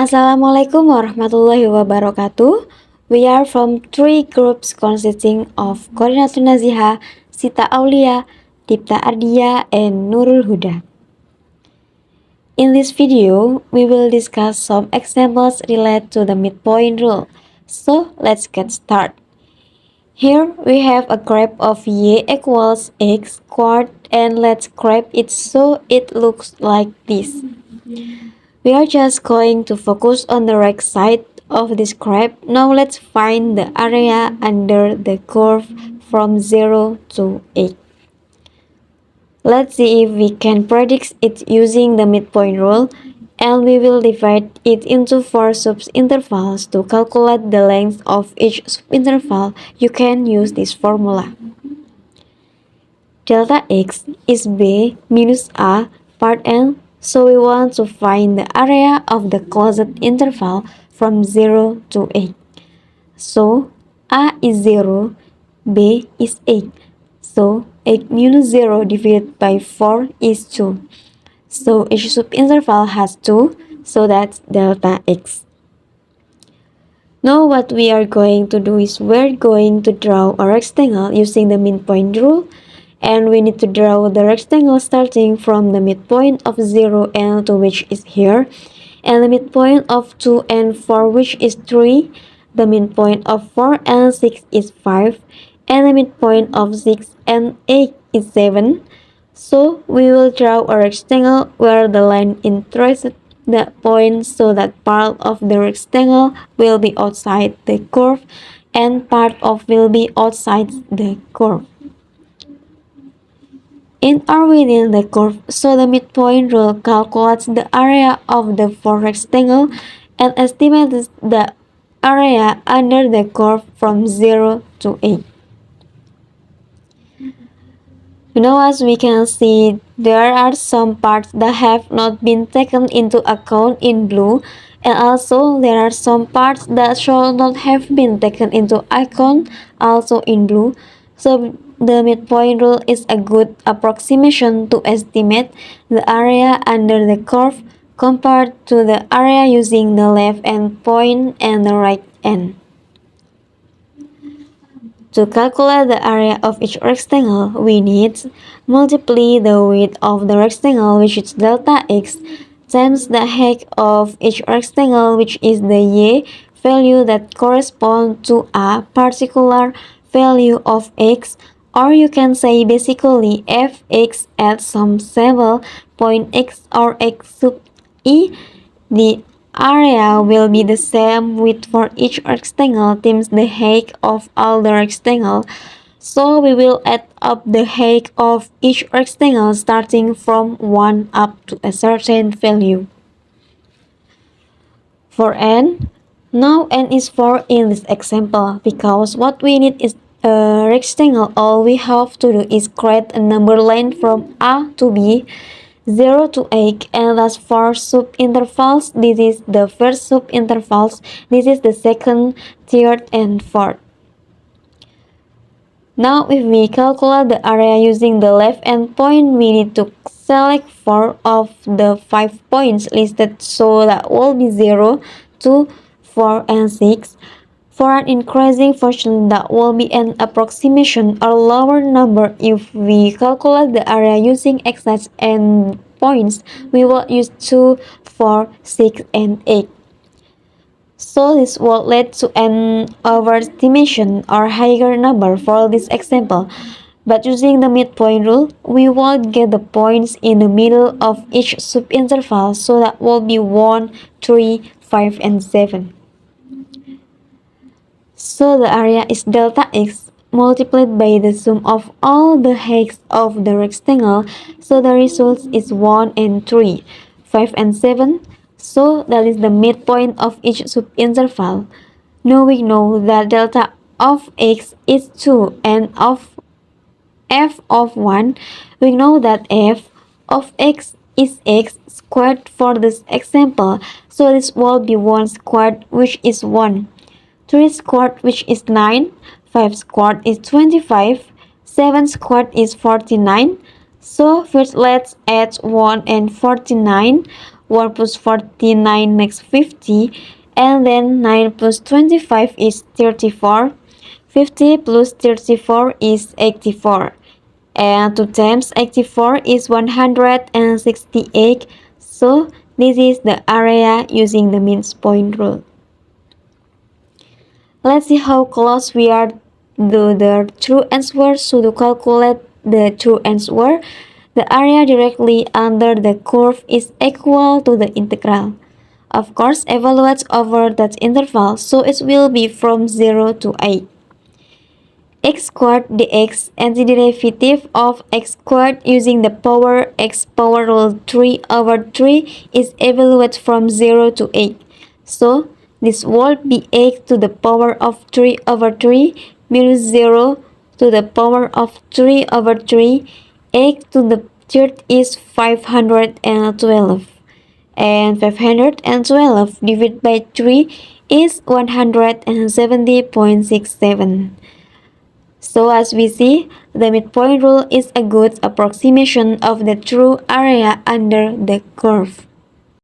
Assalamualaikum warahmatullahi wabarakatuh. We are from three groups consisting of Qorinatun Naziha, Sita Aulia, Dipta, Ardiya, and Nurul Huda. In this video, we will discuss some examples related to the midpoint rule. So, let's get started. Here we have a graph of y equals x squared, and let's graph it so it looks like this. We are just going to focus on the right side of this graph. Now let's find the area under the curve from 0 to 8. Let's see if we can predict it using the midpoint rule, and we will divide it into 4 subintervals. To calculate the length of each subinterval, you can use this formula. Delta x is b minus a part n, so we want to find the area of the closed interval from 0 to 8. So a is 0, b is 8. So 8 minus 0 divided by 4 is 2. So each subinterval has 2, so that's delta x. Now what we are going to do is we're going to draw a rectangle using the midpoint rule, and we need to draw the rectangle starting from the midpoint of 0 and 2, which is here, and the midpoint of 2 and 4, which is 3, the midpoint of 4 and 6 is 5, and the midpoint of 6 and 8 is 7. So we will draw a rectangle where the line interests the point, so that part of the rectangle will be outside the curve and part of will be outside the curve. In or within the curve, so the midpoint rule calculates the area of the 4 rectangle and estimates the area under the curve from 0 to 8. Now as we can see, there are some parts that have not been taken into account in blue, and also there are some parts that should not have been taken into account also in blue. So the midpoint rule is a good approximation to estimate the area under the curve compared to the area using the left end point and the right end. To calculate the area of each rectangle, we need multiply the width of the rectangle, which is delta x, times the height of each rectangle, which is the y value that corresponds to a particular value of x, or you can say basically fx at some sample point x or x sub e. The area will be the same width for each rectangle times the height of all the rectangle. So we will add up the height of each rectangle starting from 1 up to a certain value. For n, now n is 4 in this example, because what we need is a rectangle. All we have to do is create a number line from a to b, 0 to 8, and thus 4 subintervals. This is the first subintervals, this is the second, third, and fourth. Now if we calculate the area using the left end point, we need to select 4 of the 5 points listed, so that will be 0, 2, 4, and 6. For an increasing function, that will be an approximation or lower number. If we calculate the area using exact endpoints, we will use 2, 4, 6, and 8. So this will lead to an overestimation or higher number for this example. But using the midpoint rule, we will get the points in the middle of each subinterval, so that will be 1, 3, 5, and 7. So the area is delta x multiplied by the sum of all the heights of the rectangle, so the result is 1 and 3, 5 and 7, so that is the midpoint of each subinterval. Now we know that delta of x is 2, and of f of 1, we know that f of x is x squared for this example, so this will be 1 squared, which is 1. 3 squared, which is 9, 5 squared is 25, 7 squared is 49. So first let's add 1 and 49. 1 plus 49 makes 50, and then 9 plus 25 is 34. 50 plus 34 is 84. And 2 times 84 is 168. So this is the area using the midpoint rule. Let's see how close we are to the true answer. So to calculate the true answer, the area directly under the curve is equal to the integral. Of course, evaluate over that interval, so it will be from 0 to 8. X squared dx and the derivative of x squared using the power x power rule 3 over 3 is evaluated from 0 to 8. So this will be x to the power of 3 over 3 minus 0 to the power of 3 over 3. X to the third is 512. And 512 divided by 3 is 170.67. So as we see, the midpoint rule is a good approximation of the true area under the curve.